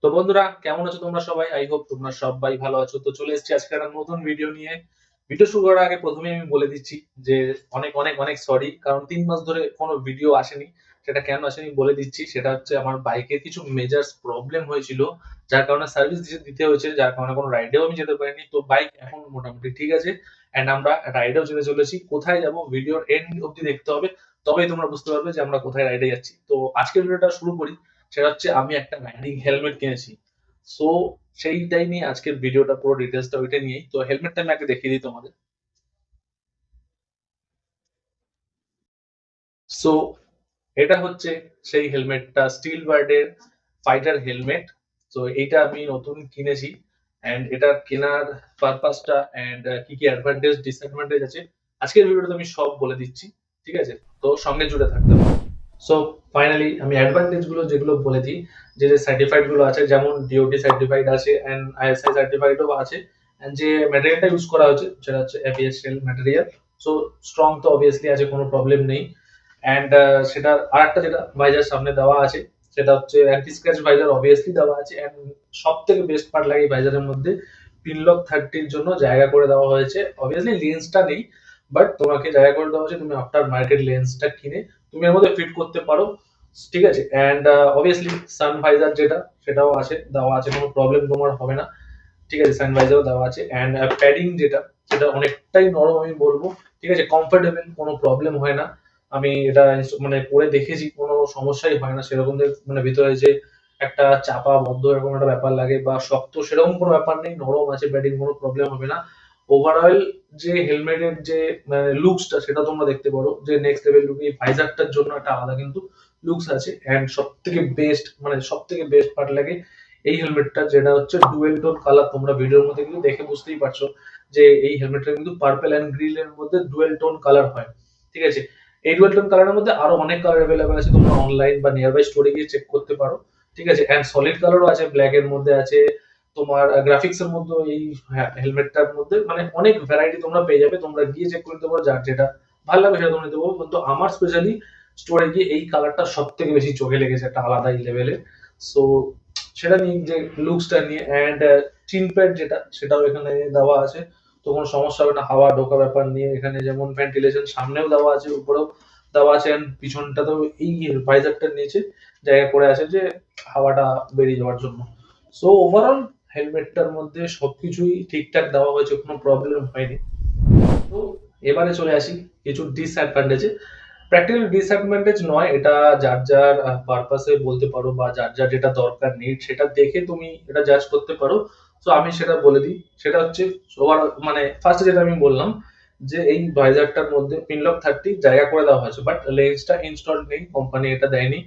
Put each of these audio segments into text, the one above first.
তো বন্ধুরা, কেমন আছো তোমরা সবাই? আই হোপ তোমরা সবাই ভালো আছো। তো চলে এসেছি আজকে একটা নতুন ভিডিও নিয়ে। ভিডিও শুরু করার আগে প্রথমেই আমি বলে দিচ্ছি যে অনেক অনেক অনেক সরি, কারণ 3 মাস ধরে কোনো ভিডিও আসেনি। সেটা কেন আসেনি বলে দিচ্ছি। সেটা হচ্ছে আমার বাইকের কিছু মেজার প্রবলেম হয়েছিল, যার কারণে সার্ভিস দিতে হয়েছে, যার কারণে কোনো রাইডেও আমি যেতে পারিনি। তো বাইক এখন মোটামুটি ঠিক আছে, এন্ড আমরা রাইডেও যেতে চলেছি। কোথায় যাব ভিডিওর এন্ড অব্দি দেখতে হবে, তবেই তোমরা বুঝতে পারবে যে আমরা কোথায় রাইডে যাচ্ছি। তো আজকের ভিডিওটা শুরু করি। সেটা হচ্ছে আমি একটা রাইডিং হেলমেট কিনেছি। সো সেইটাই নিয়ে আজকের ভিডিওটা, পুরো ডিটেলসটা ওইটা নিয়েই। তো হেলমেটটা আমি আগে দেখিয়ে দিই তোমাদের। সো এটা হচ্ছে সেই হেলমেটটা, স্টিল বার্ডের ফাইটার হেলমেট। তো এইটা আমি নতুন কিনেছি, এন্ড এটা কেনার পারপাসটা এন্ড কি কি অ্যাডভান্টেজ ডিসঅ্যাডভান্টেজ আছে আজকের ভিডিওতে আমি সব বলে দিচ্ছি। ঠিক আছে, তো সঙ্গে জুড়ে থাকতে হবে। সো ফাইনালি আমি অ্যাডভান্টেজ গুলো যেগুলো বলে দিই, যে যে সার্টিফাইড গুলো আছে, যেমন ডিওটি সার্টিফাইড আছে এন্ড আইএসআই সার্টিফাইডও আছে। and যে ম্যাটেরিয়ালটা ইউজ করা হয়েছে সেটা হচ্ছে এপিএসএল ম্যাটেরিয়াল। সো স্ট্রং তো অবভিয়াসলি আছে, কোনো প্রবলেম নেই। এন্ড সেটা আরেকটা যেটা ভাইজার সামনে দেওয়া আছে, সেটা হচ্ছে অ্যান্টি স্ক্র্যাচ ভাইজার অবভিয়াসলি দেওয়া আছে। এন্ড সব থেকে বেস্ট পার্ট লাগে ভাইজারের মধ্যে, পিনলক 30-র জন্য জায়গা করে দেওয়া হয়েছে। অবভিয়াসলি লেন্সটা নেই, বাট তোমাকে জায়গা করে দেওয়া হয়েছে, তুমি আফটার মার্কেট লেন্সটা কিনে তুমি এর মধ্যে ফিট করতে পারো। ঠিক আছে, এন্ড অবভিয়াসলি সান ভাইজার যেটা, সেটাও আছে, দেওয়া আছে, কোনো প্রবলেম তোমার হবে না। ঠিক আছে, সান ভাইজারও দেওয়া আছে। এন্ড প্যাডিং যেটা, সেটা অনেকটাই নরম আমি বলবো। ঠিক আছে, কমফোর্টেবল, কোনো প্রবলেম হয় না। আমি এটা মানে পরে দেখেছি, কোনো সমস্যাই হয় না সেরকম। মানে ভিতরে যে একটা চাপা বদ্ধ এরকম একটা ব্যাপার লাগে বা শক্ত, সেরকম কোনো ব্যাপার নেই, নরম আছে প্যাডিং, কোনো প্রবলেম হবে না। ওভারঅল যে হেলমেটের যে মানে লুকসটা, সেটা তোমরা দেখতে পারো যে নেক্সট লেভেল লুক। এই ভাইজারটার জন্য একটা আলাদা কিন্তু লুকস আছে। এন্ড সব থেকে বেস্ট, মানে সব থেকে বেস্ট পার্ট লাগে এই হেলমেটটা, যেটা হচ্ছে ডুয়েল টোন কালার। তোমরা ভিডিওর মধ্যে কিন্তু দেখে বুঝতেই পারছো যে এই হেলমেটটা কিন্তু পার্পল এন্ড গ্রিন এর মধ্যে ডুয়েল টোন কালার হয়। ঠিক আছে, এই ডুয়েল টোন কালারের মধ্যে আরো অনেক কালার অ্যাভেলেবেল আছে, তোমরা অনলাইন বা নিয়ার বাই স্টোরে গিয়ে চেক করতে পারো। ঠিক আছে, এন্ড সলিড কালারও আছে, ব্ল্যাক এর মধ্যে আছে, তোমার গ্রাফিক্স এর মধ্যে। এই হেলমেটটার মধ্যে মানে অনেক ভ্যারাইটি তোমরা পেয়ে যাবে, তোমরা গিয়ে চেক করে নিতে পারো, যার যেটা ভালো লাগবে সেটা তোমরা নিতে পারো। কিন্তু আমার স্পেশালি স্টোরে গিয়ে এই কালারটা সব থেকে বেশি চোখে লেগেছে, একটা আলাদাই লেভেলের। সো সেটা নিয়ে, যে লুকসটা নিয়ে। এন্ড চিন প্যাড যেটা, সেটাও এখানে দেওয়া আছে। তো কোনো সমস্যা হবে না হাওয়া ঢোকা ব্যাপার নিয়ে। এখানে যেমন ভেন্টিলেশন সামনেও দেওয়া আছে, উপরেও দেওয়া আছে, এন্ড পিছনটাতেও এই ভাইজারটার নিচে জায়গা করে আছে যে হাওয়াটা বেরিয়ে যাওয়ার জন্য। সো ওভারঅল হেলমেটটার মধ্যে সবকিছুই ঠিকঠাক দেওয়া হয়েছে, কোনো প্রবলেম হয়নি। তো এবারে চলে আসি কিছু ডিসঅ্যাডভান্টেজে। প্র্যাকটিক্যাল ডিসঅ্যাডভান্টেজ নয়, এটা যার যার পারপাসে বলতে পারো, বা যার যার যেটা দরকার নিড সেটা দেখে তুমি এটা জাজ করতে পারো। তো আমি সেটা বলে দিই। সেটা হচ্ছে সবার মানে ফার্স্টে যেটা আমি বললাম, যে এই ভাইজারটার মধ্যে পিনলক 30 জায়গা করে দেওয়া হয়েছে, বাট লেন্সটা ইনস্টল নেই, কোম্পানি এটা দেয়নি।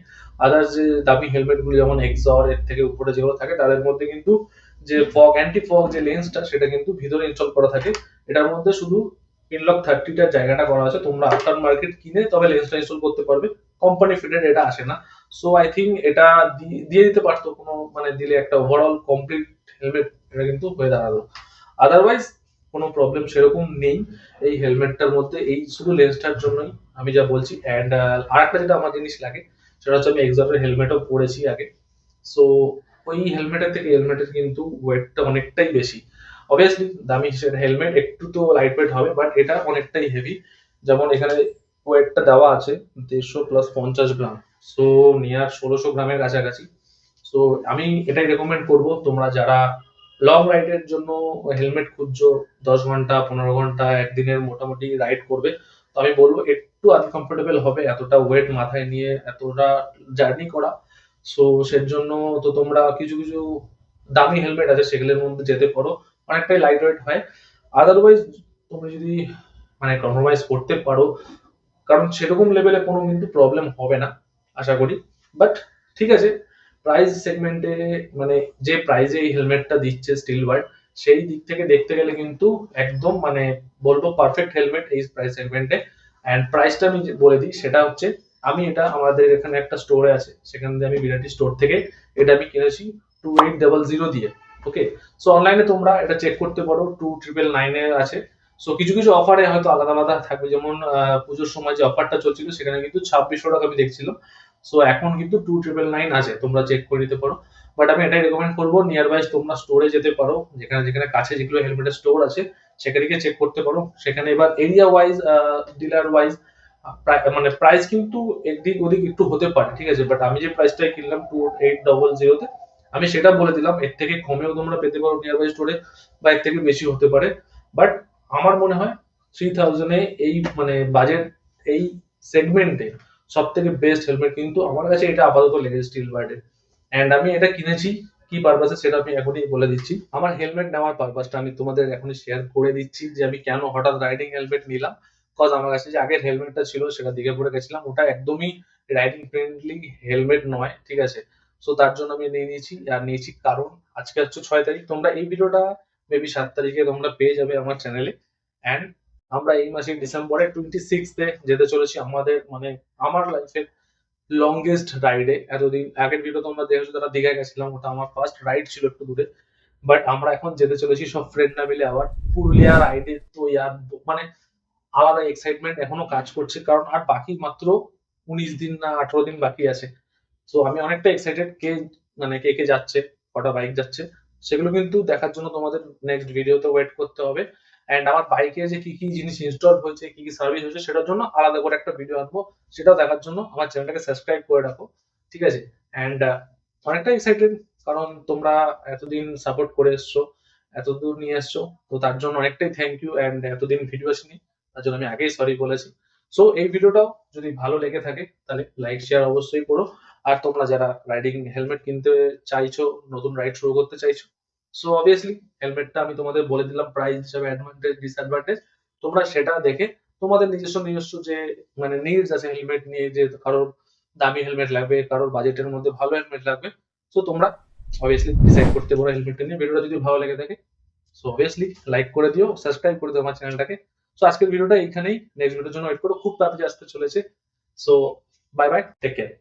আদার্স যে দামি হেলমেট গুলো যেমন এক্সর এর থেকে উপরে যেগুলো থাকে, তাদের মধ্যে কিন্তু যে ফগ অ্যান্টি ফগ যে লেন্সটা, সেটা কিন্তু ভিতরে ইনস্টল করা থাকে। এটার মধ্যে শুধু পিনলক 30টার জায়গাটা করা আছে, তোমরা আফটার মার্কেট কিনে তবে লেন্সটা ইনস্টল করতে পারবে। কোম্পানি ফিটেড এটা আসে না। সো আই থিঙ্ক এটা দিয়ে দিতে পারতো, কোনো মানে দিলে একটা ওভারঅল কমপ্লিট হেলমেট এটা কিন্তু হয়ে দাঁড়ালো। আদারওয়াইজ কোনো প্রবলেম সেরকম নেই এই হেলমেটটার মধ্যে, এই শুধু লেন্সটার জন্যই আমি যা বলছি। এন্ড আরেকটা যেটা আমার জিনিস লাগে, সেটা হচ্ছে আমি এক্সরের হেলমেটও পরেছি আগে। সো ওই হেলমেটের থেকে হেলমেটের কিন্তু ওয়েটটা অনেকটাই বেশি। অবভিয়াসলি দামি হেলমেট একটু তো লাইট ওয়েট হবে, বাট এটা অনেকটাই হেভি। যেমন এখানে ওয়েটটা দেওয়া আছে 150 + 50 গ্রাম। সো নিয়ার 1600 গ্রামের কাছাকাছি। সো আমি এটাই রেকমেন্ড করব, তোমরা যারা লং রাইডের জন্য হেলমেট খুঁজছো, 10 ঘন্টা 15 ঘন্টা একদিনের মোটামুটি রাইড করবে, তো আমি বলবো একটু আনকমফোর্টেবল হবে এতটা ওয়েট মাথায় নিয়ে এতটা জার্নি করা। সো সেজন্য তো তোমরা কিছু কিছু দামি হেলমেট আছে, সেগুলোর মধ্যে যেতে পারো, অনেকটাই লাইট ওয়েট হয়। আদারওয়াইজ তুমি যদি মানে কম্প্রোমাইজ করতে পারো, কারণ সেরকম লেভেলে কোনো কিন্তু প্রবলেম হবে না আশা করি। বাট ঠিক আছে, প্রাইস সেগমেন্টে মানে যে প্রাইজে এই হেলমেটটা দিচ্ছে স্টিল ওয়ার্ড, সেই দিক থেকে দেখতে গেলে কিন্তু একদম মানে বলবো পারফেক্ট হেলমেট এই প্রাইস সেগমেন্টে। অ্যান্ড প্রাইসটা আমি যে বলে দিই, সেটা হচ্ছে আমি এটা আমাদের এখানে একটা স্টোরে আছে, সেখান থেকে আমি বিরাটি স্টোর থেকে এটা আমি কিনেছি 2800 দিয়ে। ওকে, সো অনলাইনে তোমরা এটা চেক করতে পারো, 2999 আছে। সো কিছু কিছু অফারে হয়তো আলাদা আলাদা থাকবে, যেমন পুজোর সময় যে অফারটা চলছিল সেখানে কিন্তু 2600 টাকা আমি দেখছিলাম। সো এখন কিন্তু 2999 আছে, তোমরা চেক করে নিতে পারো। বাট আমি এটাই রেকমেন্ড করবো নিয়ার বাই তোমরা স্টোরে যেতে পারো, যেখানে যেখানে কাছে যেগুলো হেলমেটের স্টোর আছে সেখানে গিয়ে চেক করতে পারো। সেখানে এবার এরিয়া ওয়াইজ, ডিলার ওয়াইজ মানে প্রাইস কিন্তু এদিক ওদিক একটু হতে পারে, ঠিক আছে, বাট আমি যে প্রাইসটাই কিনলাম 2800 আমি সেটা বলে দিলাম, এর থেকে কমেও তোমরা পেতে পারো নিয়ার বাই স্টোরে, বা এর থেকে বেশি হতে পারে। বাট আমার মনে হয় 3000 এই মানে বাজেট এই সেগমেন্টে সব থেকে বেস্ট হেলমেট কিন্তু আমার কাছে এটা আপাতত লেগেছে স্টিল বার্ডের। এন্ড আমি এটা কিনেছি কি পারপাসে সেটা আমি এখনই বলে দিচ্ছি। আমার হেলমেট নেওয়ার পারপাসটা আমি তোমাদের এখনই শেয়ার করে দিচ্ছি, যে আমি কেন হঠাৎ রাইডিং হেলমেট নিলাম। কজ আমার কাছে যে আগের হেলমেটটা ছিল সেটা দিঘে পড়ে গেছিলাম, ওটা একদমই রাইডিং ফ্রেন্ডলি হেলমেট নয়, ঠিক আছে। সো তার জন্য আমি নিয়ে নিয়েছি, আর নিয়েছি কারণ আজকে হচ্ছে 6 তারিখ, তোমরা এই ভিডিওটা মেবি 7 তারিখে তোমরা পেয়ে যাবে আমার চ্যানেলে। অ্যান্ড আমরা এই মাসের ডিসেম্বরে 26 যেতে চলেছি আমাদের মানে আমার লাইফের লংগেস্ট রাইডে। এতদিন আগের ভিডিও তোমরা দেখেছো যারা দীঘায় গেছিলাম, ওটা আমার ফার্স্ট রাইড ছিল একটু দূরে। বাট আমরা এখন যেতে চলেছি সব ফ্রেন্ডরা মিলে আবার পুরুলিয়া রাইডে। তো ইয়ার মানে আলাদা এক্সাইটমেন্ট এখনো কাজ করছে, কারণ আর বাকি মাত্র 19 দিন না 18 দিন বাকি আছে। তো আমি অনেকটা এক্সাইটেড, কে মানে কে কে যাচ্ছে, কটা বাইক যাচ্ছে, সেগুলো কিন্তু দেখার জন্য তোমাদের নেক্সট ভিডিওতে ওয়েট করতে হবে। এন্ড আমার বাইকে যে কি কি জিনিস ইনস্টল হয়েছে, কি কি সার্ভিস হয়েছে, সেটার জন্য আলাদা করে একটা ভিডিও আনবো। সেটাও দেখার জন্য আমার চ্যানেলটাকে সাবস্ক্রাইব করে রাখো, ঠিক আছে। এন্ড অনেকটা এক্সাইটেড, কারণ তোমরা এতদিন সাপোর্ট করে এসছো, এতদূর নিয়ে এসছো, তো তার জন্য অনেকটাই থ্যাংক ইউ। এন্ড এতদিন ভিডিও আসেনি, তার জন্য আমি আগেই সরি বলেছি। সো এই ভিডিওটাও যদি ভালো লেগে থাকে তাহলে লাইক শেয়ার অবশ্যই করো। আর তোমরা যারা রাইডিং হেলমেট কিনতে চাইছো, নতুন রাইড শুরু করতে চাইছো, সো অবভিয়াসলি হেলমেটটা আমি তোমাদের বলে দিলাম প্রাইস হিসাবে, অ্যাডভান্টেজ ডিসঅ্যাডভান্টেজ তোমরা সেটা দেখে তোমাদের নিজস্ব নিজস্ব যে মানে নিডস আছে হেলমেট নিয়ে, যে কারোর দামি হেলমেট লাগবে, কারোর বাজেটের মধ্যে ভালো হেলমেট লাগবে, সো তোমরা অবভিয়াসলি ডিসাইড করতে পারো হেলমেটটা নিয়ে। ভিডিওটা যদি ভালো লেগে থাকে সো অবভিয়াসলি লাইক করে দিও, সাবস্ক্রাইব করে দিও আমার চ্যানেলটাকে। সো আজকের ভিডিওটা এইখানেই, নেক্সট ভিডিওর জন্য ওয়েট করো, খুব তাড়াতাড়ি আসতে চলেছে। So bye bye, take care.